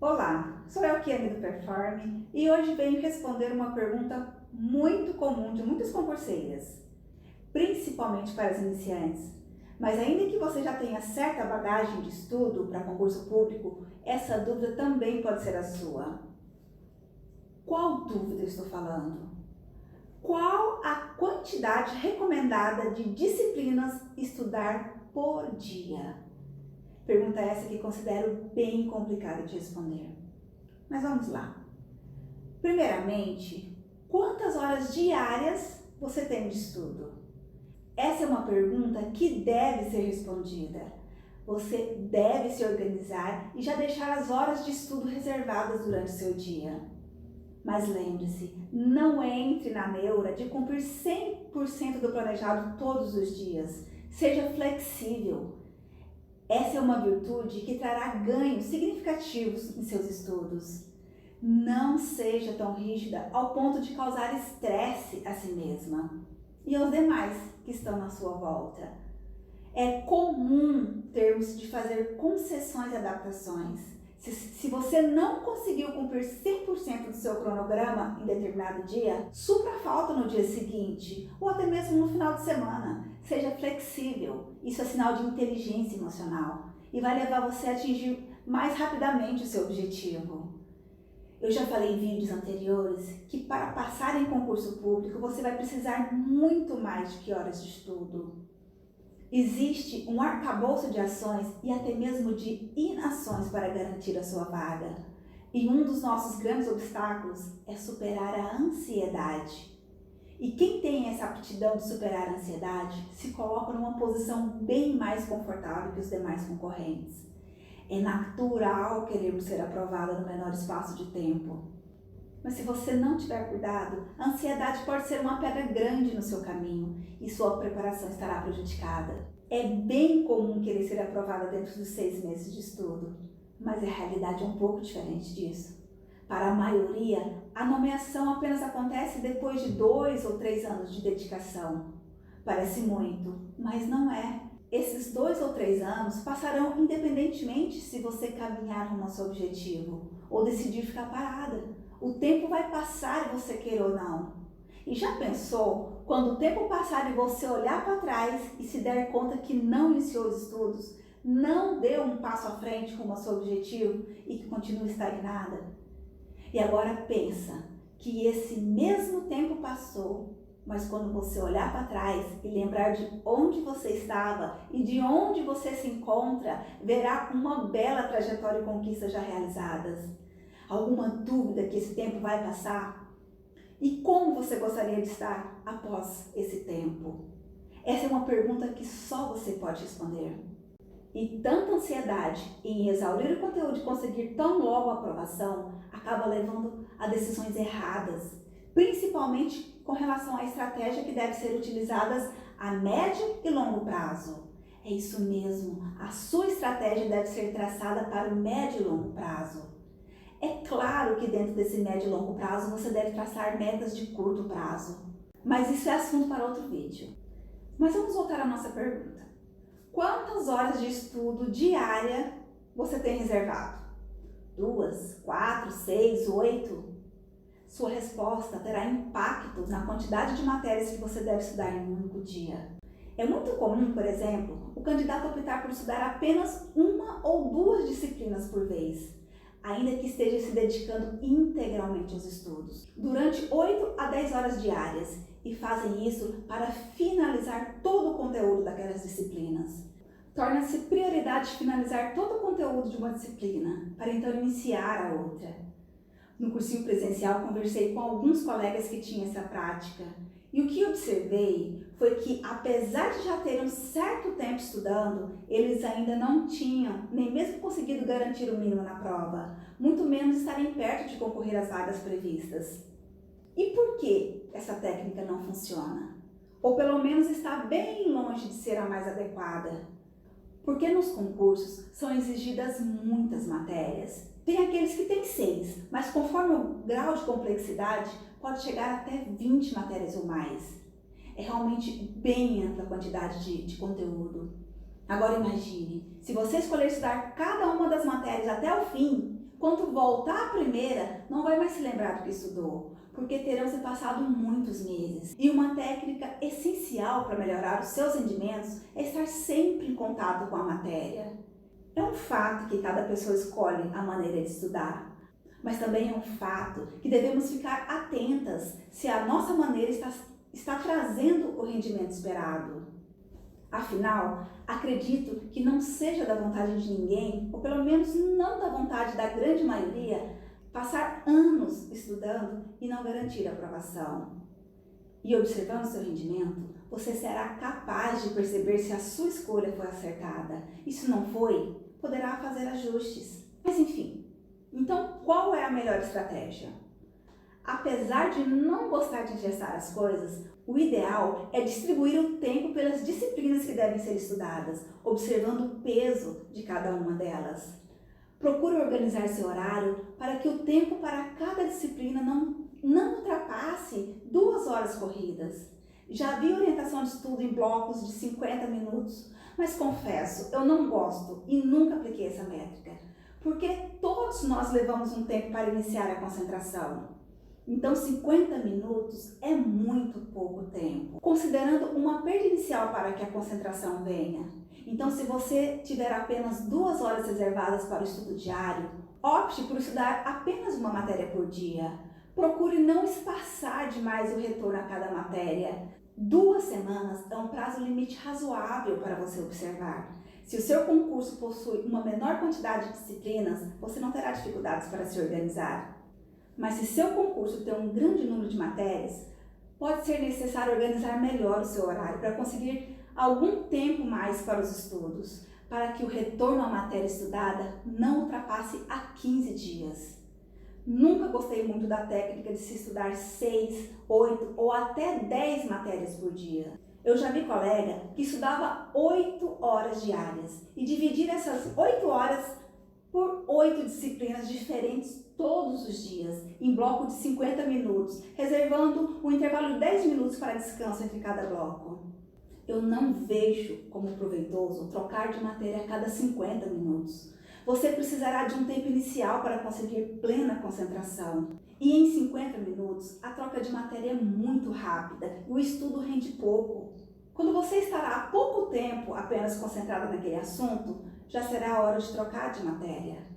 Olá, sou Elkiane do Performe e hoje venho responder uma pergunta muito comum de muitas concurseiras, principalmente para os iniciantes. Mas ainda que você já tenha certa bagagem de estudo para concurso público, essa dúvida também pode ser a sua. Qual dúvida eu estou falando? Qual a quantidade recomendada de disciplinas estudar por dia? Pergunta essa que considero bem complicada de responder. Mas vamos lá. Primeiramente, quantas horas diárias você tem de estudo? Essa é uma pergunta que deve ser respondida. Você deve se organizar e já deixar as horas de estudo reservadas durante o seu dia. Mas lembre-se, não entre na neura de cumprir 100% do planejado todos os dias. Seja flexível. Essa é uma virtude que trará ganhos significativos em seus estudos. Não seja tão rígida ao ponto de causar estresse a si mesma e aos demais que estão na sua volta. É comum termos de fazer concessões e adaptações. Se você não conseguiu cumprir 100% do seu cronograma em determinado dia, supra a falta no dia seguinte ou até mesmo no final de semana. Seja flexível, isso é sinal de inteligência emocional e vai levar você a atingir mais rapidamente o seu objetivo. Eu já falei em vídeos anteriores que para passar em concurso público você vai precisar muito mais do que horas de estudo. Existe um arcabouço de ações e até mesmo de inações para garantir a sua vaga. E um dos nossos grandes obstáculos é superar a ansiedade. E quem tem essa aptidão de superar a ansiedade se coloca numa posição bem mais confortável que os demais concorrentes. É natural querermos ser aprovada no menor espaço de tempo. Mas se você não tiver cuidado, a ansiedade pode ser uma pedra grande no seu caminho e sua preparação estará prejudicada. É bem comum querer ser aprovada dentro dos 6 meses de estudo, mas a realidade é um pouco diferente disso. Para a maioria, a nomeação apenas acontece depois de 2 ou 3 anos de dedicação. Parece muito, mas não é. Esses 2 ou 3 anos passarão independentemente se você caminhar rumo ao seu objetivo ou decidir ficar parada. O tempo vai passar e você queira ou não. E já pensou quando o tempo passar e você olhar para trás e se der conta que não iniciou os estudos, não deu um passo à frente rumo ao seu objetivo e que continua estagnada? E agora pensa que esse mesmo tempo passou, mas quando você olhar para trás e lembrar de onde você estava e de onde você se encontra, verá uma bela trajetória e conquistas já realizadas. Alguma dúvida que esse tempo vai passar? E como você gostaria de estar após esse tempo? Essa é uma pergunta que só você pode responder. E tanta ansiedade em exaurir o conteúdo e conseguir tão logo a aprovação acaba levando a decisões erradas, principalmente com relação à estratégia que deve ser utilizada a médio e longo prazo. É isso mesmo, a sua estratégia deve ser traçada para o médio e longo prazo. É claro que dentro desse médio e longo prazo você deve traçar metas de curto prazo, mas isso é assunto para outro vídeo. Mas vamos voltar à nossa pergunta. Quantas horas de estudo diária você tem reservado? 2, 4, 6, 8? Sua resposta terá impacto na quantidade de matérias que você deve estudar em um único dia. É muito comum, por exemplo, o candidato optar por estudar apenas 1 ou 2 disciplinas por vez, ainda que esteja se dedicando integralmente aos estudos, durante 8 a 10 horas diárias, e fazem isso para finalizar todo o conteúdo daquelas disciplinas. Torna-se prioridade finalizar todo o conteúdo de uma disciplina, para então iniciar a outra. No cursinho presencial, conversei com alguns colegas que tinham essa prática, e o que observei foi que, apesar de já terem um certo tempo estudando, eles ainda não tinham nem mesmo conseguido garantir o mínimo na prova, muito menos estarem perto de concorrer às vagas previstas. E por que essa técnica não funciona? Ou pelo menos está bem longe de ser a mais adequada? Porque nos concursos são exigidas muitas matérias. Tem aqueles que têm 6, mas conforme o grau de complexidade, pode chegar até 20 matérias ou mais. É realmente bem ampla a quantidade de conteúdo. Agora imagine, se você escolher estudar cada uma das matérias até o fim, Quando voltar à primeira, não vai mais se lembrar do que estudou, porque terão se passado muitos meses. E uma técnica essencial para melhorar os seus rendimentos é estar sempre em contato com a matéria. É um fato que cada pessoa escolhe a maneira de estudar, mas também é um fato que devemos ficar atentas se a nossa maneira está trazendo o rendimento esperado. Afinal, acredito que não seja da vontade de ninguém, ou pelo menos não da vontade da grande maioria, passar anos estudando e não garantir a aprovação. E observando seu rendimento, você será capaz de perceber se a sua escolha foi acertada. E se não foi, poderá fazer ajustes. Mas enfim, então qual é a melhor estratégia? Apesar de não gostar de engessar as coisas, o ideal é distribuir o tempo pelas disciplinas que devem ser estudadas, observando o peso de cada uma delas. Procure organizar seu horário para que o tempo para cada disciplina não ultrapasse 2 horas corridas. Já vi orientação de estudo em blocos de 50 minutos, mas confesso, eu não gosto e nunca apliquei essa métrica, porque todos nós levamos um tempo para iniciar a concentração. Então 50 minutos é muito pouco tempo, considerando uma perda inicial para que a concentração venha. Então, se você tiver apenas 2 horas reservadas para o estudo diário, opte por estudar apenas uma matéria por dia. Procure não espaçar demais o retorno a cada matéria. 2 semanas é um prazo limite razoável para você observar. Se o seu concurso possui uma menor quantidade de disciplinas, você não terá dificuldades para se organizar. Mas se seu concurso tem um grande número de matérias, pode ser necessário organizar melhor o seu horário para conseguir algum tempo mais para os estudos, para que o retorno à matéria estudada não ultrapasse a 15 dias. Nunca gostei muito da técnica de se estudar 6, 8 ou até 10 matérias por dia. Eu já vi colega que estudava 8 horas diárias e dividir essas 8 horas por 8 disciplinas diferentes todos os dias, em bloco de 50 minutos, reservando um intervalo de 10 minutos para descanso entre cada bloco. Eu não vejo como proveitoso trocar de matéria a cada 50 minutos. Você precisará de um tempo inicial para conseguir plena concentração. E em 50 minutos, a troca de matéria é muito rápida e o estudo rende pouco. Quando você estará há pouco tempo apenas concentrado naquele assunto, já será a hora de trocar de matéria.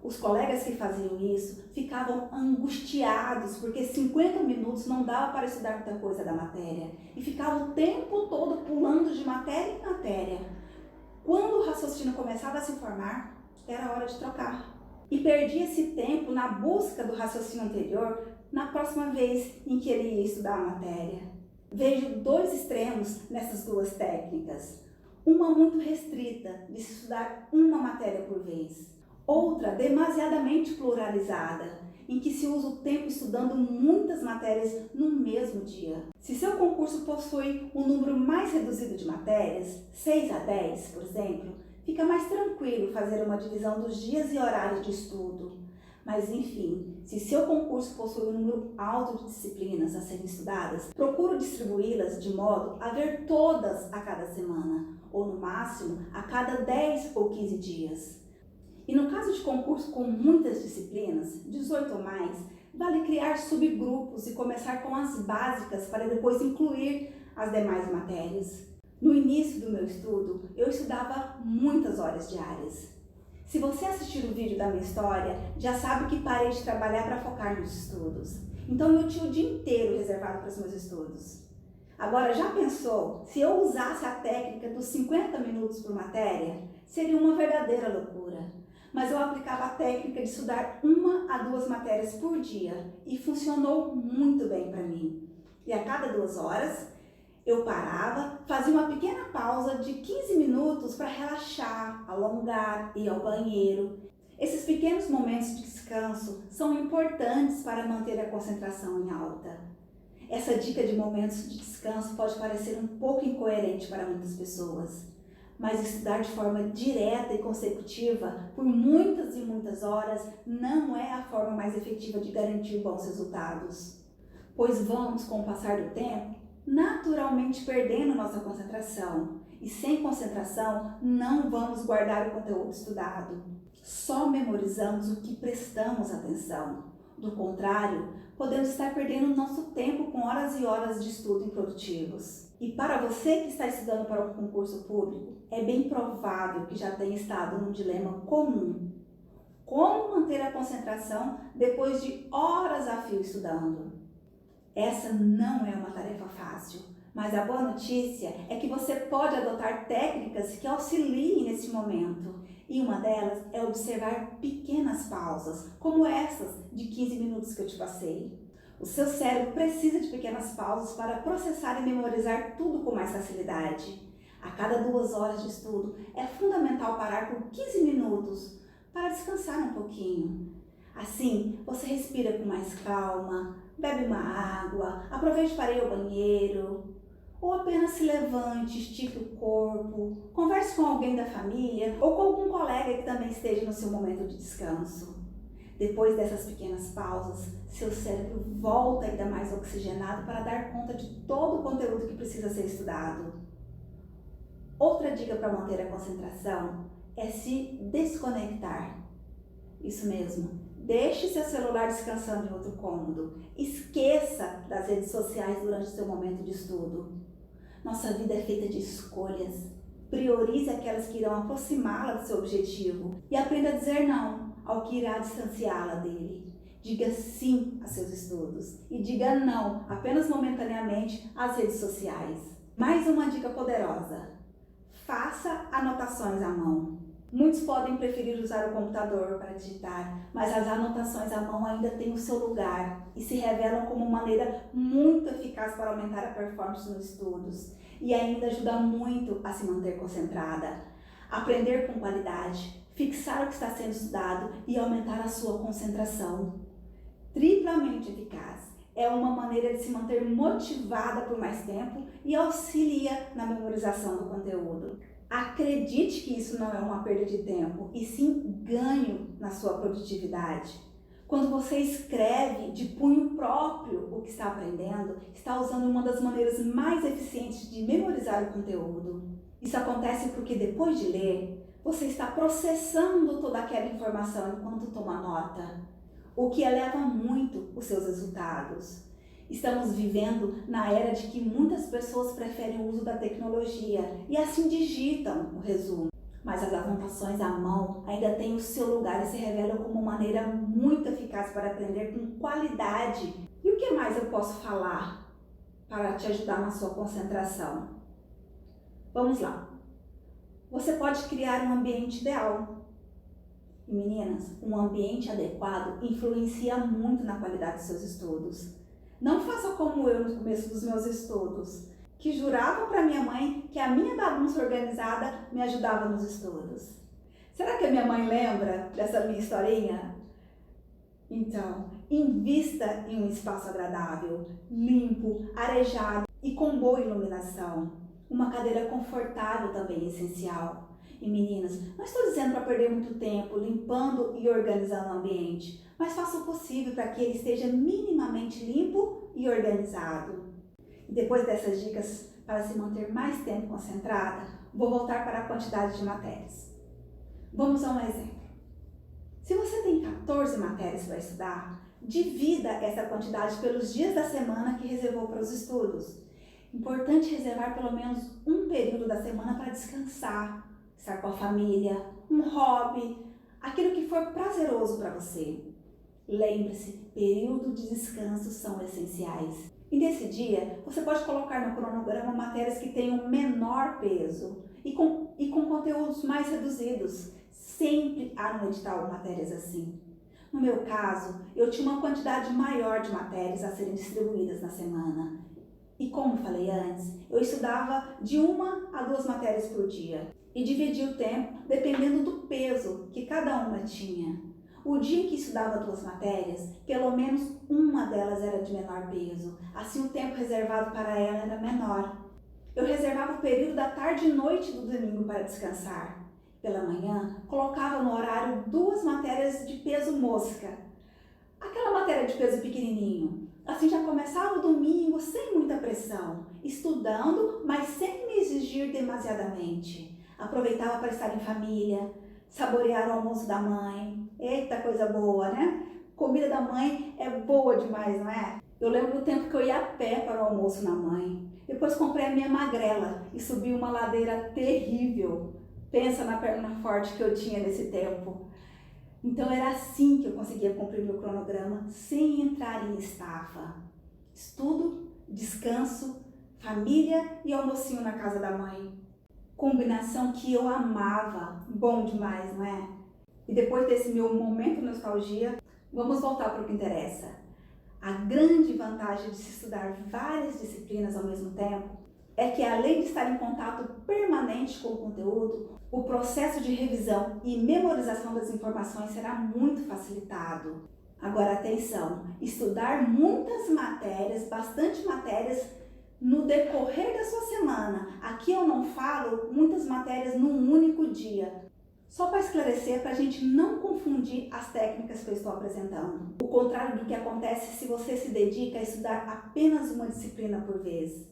Os colegas que faziam isso ficavam angustiados porque 50 minutos não dava para estudar muita coisa da matéria e ficavam o tempo todo pulando de matéria em matéria. Quando o raciocínio começava a se formar, era hora de trocar. E perdia esse tempo na busca do raciocínio anterior na próxima vez em que ele ia estudar a matéria. Vejo 2 extremos nessas 2 técnicas. Uma muito restrita, de se estudar uma matéria por vez. Outra demasiadamente pluralizada, em que se usa o tempo estudando muitas matérias no mesmo dia. Se seu concurso possui um número mais reduzido de matérias, 6 a 10, por exemplo, fica mais tranquilo fazer uma divisão dos dias e horários de estudo. Mas enfim, se seu concurso possui um número alto de disciplinas a serem estudadas, procure distribuí-las de modo a ver todas a cada semana, ou no máximo a cada 10 ou 15 dias. E no caso de concurso com muitas disciplinas, 18 ou mais, vale criar subgrupos e começar com as básicas para depois incluir as demais matérias. No início do meu estudo, eu estudava muitas horas diárias. Se você assistir o vídeo da minha história, já sabe que parei de trabalhar para focar nos estudos. Então eu tinha o dia inteiro reservado para os meus estudos. Agora, já pensou, se eu usasse a técnica dos 50 minutos por matéria, seria uma verdadeira loucura. Mas eu aplicava a técnica de estudar 1 a 2 matérias por dia e funcionou muito bem para mim. E a cada 2 horas, eu parava, fazia uma pequena pausa de 15 minutos para relaxar, alongar, ir ao banheiro. Esses pequenos momentos de descanso são importantes para manter a concentração em alta. Essa dica de momentos de descanso pode parecer um pouco incoerente para muitas pessoas, mas estudar de forma direta e consecutiva por muitas e muitas horas não é a forma mais efetiva de garantir bons resultados. Pois vamos, com o passar do tempo, naturalmente perdendo nossa concentração. E sem concentração, não vamos guardar o conteúdo estudado. Só memorizamos o que prestamos atenção. Do contrário, podemos estar perdendo nosso tempo com horas e horas de estudo improdutivos. E para você que está estudando para um concurso público, é bem provável que já tenha estado num dilema comum. Como manter a concentração depois de horas a fio estudando? Essa não é uma tarefa fácil, mas a boa notícia é que você pode adotar técnicas que auxiliem nesse momento. E uma delas é observar pequenas pausas, como essas de 15 minutos que eu te passei. O seu cérebro precisa de pequenas pausas para processar e memorizar tudo com mais facilidade. A cada 2 horas de estudo, é fundamental parar por 15 minutos para descansar um pouquinho. Assim, você respira com mais calma, bebe uma água, aproveite para ir ao banheiro, ou apenas se levante, estique o corpo, converse com alguém da família ou com algum colega que também esteja no seu momento de descanso. Depois dessas pequenas pausas, seu cérebro volta ainda mais oxigenado para dar conta de todo o conteúdo que precisa ser estudado. Outra dica para manter a concentração é se desconectar. Isso mesmo. Deixe seu celular descansando em outro cômodo. Esqueça das redes sociais durante o seu momento de estudo. Nossa vida é feita de escolhas. Priorize aquelas que irão aproximá-la do seu objetivo e aprenda a dizer não ao que irá distanciá-la dele. Diga sim a seus estudos e diga não, apenas momentaneamente, às redes sociais. Mais uma dica poderosa. Faça anotações à mão. Muitos podem preferir usar o computador para digitar, mas as anotações à mão ainda têm o seu lugar e se revelam como uma maneira muito eficaz para aumentar a performance nos estudos e ainda ajuda muito a se manter concentrada. Aprender com qualidade, fixar o que está sendo estudado e aumentar a sua concentração. Triplamente eficaz. É uma maneira de se manter motivada por mais tempo e auxilia na memorização do conteúdo. Acredite que isso não é uma perda de tempo, e sim ganho na sua produtividade. Quando você escreve de punho próprio o que está aprendendo, está usando uma das maneiras mais eficientes de memorizar o conteúdo. Isso acontece porque depois de ler, você está processando toda aquela informação enquanto toma nota, o que eleva muito os seus resultados. Estamos vivendo na era de que muitas pessoas preferem o uso da tecnologia e assim digitam o resumo. Mas as anotações à mão ainda têm o seu lugar e se revelam como uma maneira muito eficaz para aprender com qualidade. E o que mais eu posso falar para te ajudar na sua concentração? Vamos lá. Você pode criar um ambiente ideal. E meninas, um ambiente adequado influencia muito na qualidade dos seus estudos. Não faça como eu no começo dos meus estudos, que jurava para minha mãe que a minha bagunça organizada me ajudava nos estudos. Será que a minha mãe lembra dessa minha historinha? Então, invista em um espaço agradável, limpo, arejado e com boa iluminação. Uma cadeira confortável também é essencial. E meninas, não estou dizendo para perder muito tempo limpando e organizando o ambiente, mas faça o possível para que ele esteja minimamente limpo e organizado. E depois dessas dicas para se manter mais tempo concentrada, vou voltar para a quantidade de matérias. Vamos a um exemplo. Se você tem 14 matérias para estudar, divida essa quantidade pelos dias da semana que reservou para os estudos. Importante reservar pelo menos um período da semana para descansar, estar com a família, um hobby, aquilo que for prazeroso para você. Lembre-se, período de descanso são essenciais. E nesse dia, você pode colocar no cronograma matérias que tenham menor peso e com conteúdos mais reduzidos. Sempre há no edital matérias assim. No meu caso, eu tinha uma quantidade maior de matérias a serem distribuídas na semana. E como falei antes, eu estudava de 1 a 2 matérias por dia e dividia o tempo dependendo do peso que cada uma tinha. O dia em que estudava 2 matérias, pelo menos uma delas era de menor peso, assim o tempo reservado para ela era menor. Eu reservava o período da tarde e noite do domingo para descansar. Pela manhã, colocava no horário 2 matérias de peso mosca, aquela matéria de peso pequenininho. Assim já começava o domingo sem muita pressão, estudando, mas sem me exigir demasiadamente. Aproveitava para estar em família, saborear o almoço da mãe. Eita, coisa boa, né? Comida da mãe é boa demais, não é? Eu lembro do tempo que eu ia a pé para o almoço na mãe. Depois comprei a minha magrela e subi uma ladeira terrível. Pensa na perna forte que eu tinha nesse tempo. Então era assim que eu conseguia cumprir meu cronograma sem entrar em estafa. Estudo, descanso, família e almocinho na casa da mãe. Combinação que eu amava. Bom demais, não é? E depois desse meu momento de nostalgia, vamos voltar para o que interessa. A grande vantagem de se estudar várias disciplinas ao mesmo tempo é que, além de estar em contato permanente com o conteúdo, o processo de revisão e memorização das informações será muito facilitado. Agora, atenção, estudar muitas matérias, bastante matérias, no decorrer da sua semana. Aqui eu não falo muitas matérias num único dia. Só para esclarecer, para a gente não confundir as técnicas que eu estou apresentando. O contrário do que acontece se você se dedica a estudar apenas uma disciplina por vez.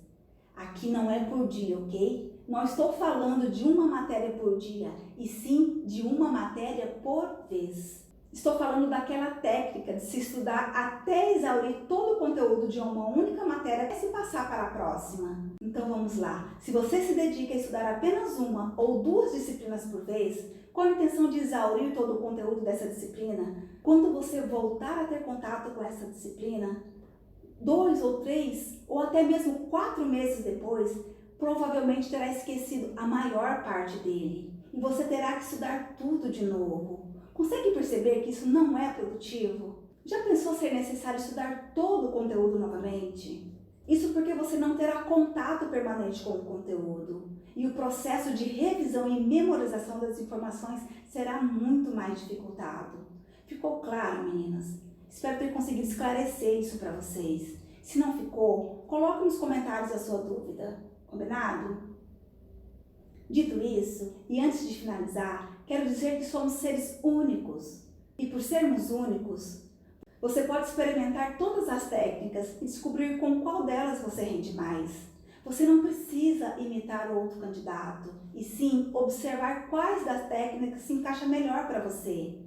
Aqui não é por dia, ok? Não estou falando de uma matéria por dia, e sim de uma matéria por vez. Estou falando daquela técnica de se estudar até exaurir todo o conteúdo de uma única matéria e se passar para a próxima. Então vamos lá. Se você se dedica a estudar apenas uma ou duas disciplinas por vez, com a intenção de exaurir todo o conteúdo dessa disciplina, quando você voltar a ter contato com essa disciplina, 2 ou 3 ou até mesmo 4 meses depois, provavelmente terá esquecido a maior parte dele e você terá que estudar tudo de novo. Consegue perceber que isso não é produtivo? Já pensou ser necessário estudar todo o conteúdo novamente? Isso porque você não terá contato permanente com o conteúdo e o processo de revisão e memorização das informações será muito mais dificultado. Ficou claro, meninas? Espero ter conseguido esclarecer isso para vocês. Se não ficou, coloque nos comentários a sua dúvida. Combinado? Dito isso, e antes de finalizar, quero dizer que somos seres únicos. E por sermos únicos, você pode experimentar todas as técnicas e descobrir com qual delas você rende mais. Você não precisa imitar outro candidato, e sim observar quais das técnicas se encaixa melhor para você.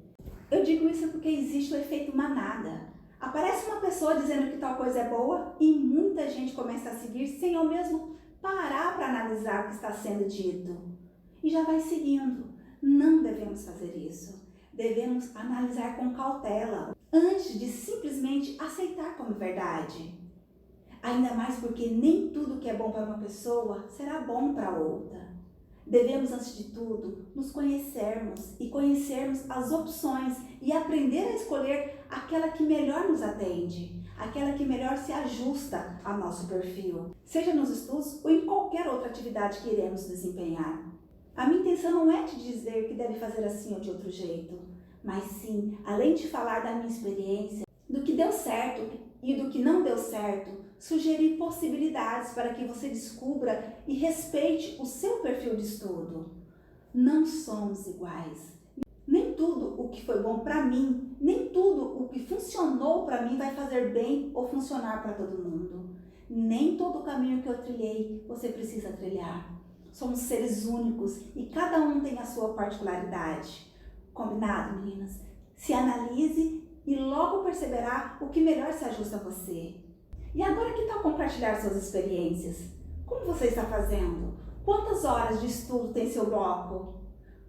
Eu digo isso porque existe o efeito manada. Aparece uma pessoa dizendo que tal coisa é boa e muita gente começa a seguir sem ao mesmo parar para analisar o que está sendo dito. E já vai seguindo. Não devemos fazer isso. Devemos analisar com cautela, antes de simplesmente aceitar como verdade. Ainda mais porque nem tudo que é bom para uma pessoa será bom para outra. Devemos, antes de tudo, nos conhecermos e conhecermos as opções e aprender a escolher aquela que melhor nos atende, aquela que melhor se ajusta ao nosso perfil, seja nos estudos ou em qualquer outra atividade que iremos desempenhar. A minha intenção não é te dizer que deve fazer assim ou de outro jeito, mas sim, além de falar da minha experiência, do que deu certo e do que não deu certo, sugerir possibilidades para que você descubra e respeite o seu perfil de estudo. Não somos iguais. Nem tudo o que foi bom para mim, nem tudo o que funcionou para mim vai fazer bem ou funcionar para todo mundo. Nem todo o caminho que eu trilhei você precisa trilhar. Somos seres únicos e cada um tem a sua particularidade. Combinado, meninas? Se analise e logo perceberá o que melhor se ajusta a você. E agora, que tal compartilhar suas experiências? Como você está fazendo? Quantas horas de estudo tem seu bloco?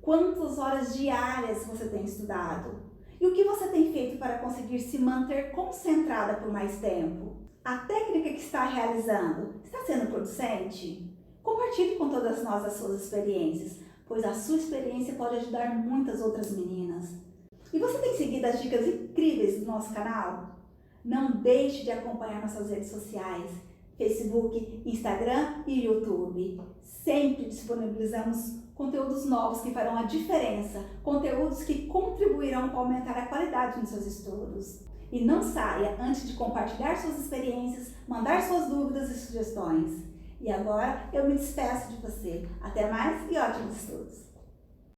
Quantas horas diárias você tem estudado? E o que você tem feito para conseguir se manter concentrada por mais tempo? A técnica que está realizando está sendo producente? Compartilhe com todas nós as suas experiências, pois a sua experiência pode ajudar muitas outras meninas. E você tem seguido as dicas incríveis do nosso canal? Não deixe de acompanhar nossas redes sociais, Facebook, Instagram e YouTube. Sempre disponibilizamos conteúdos novos que farão a diferença, conteúdos que contribuirão para aumentar a qualidade nos seus estudos. E não saia antes de compartilhar suas experiências, mandar suas dúvidas e sugestões. E agora eu me despeço de você. Até mais e ótimos estudos!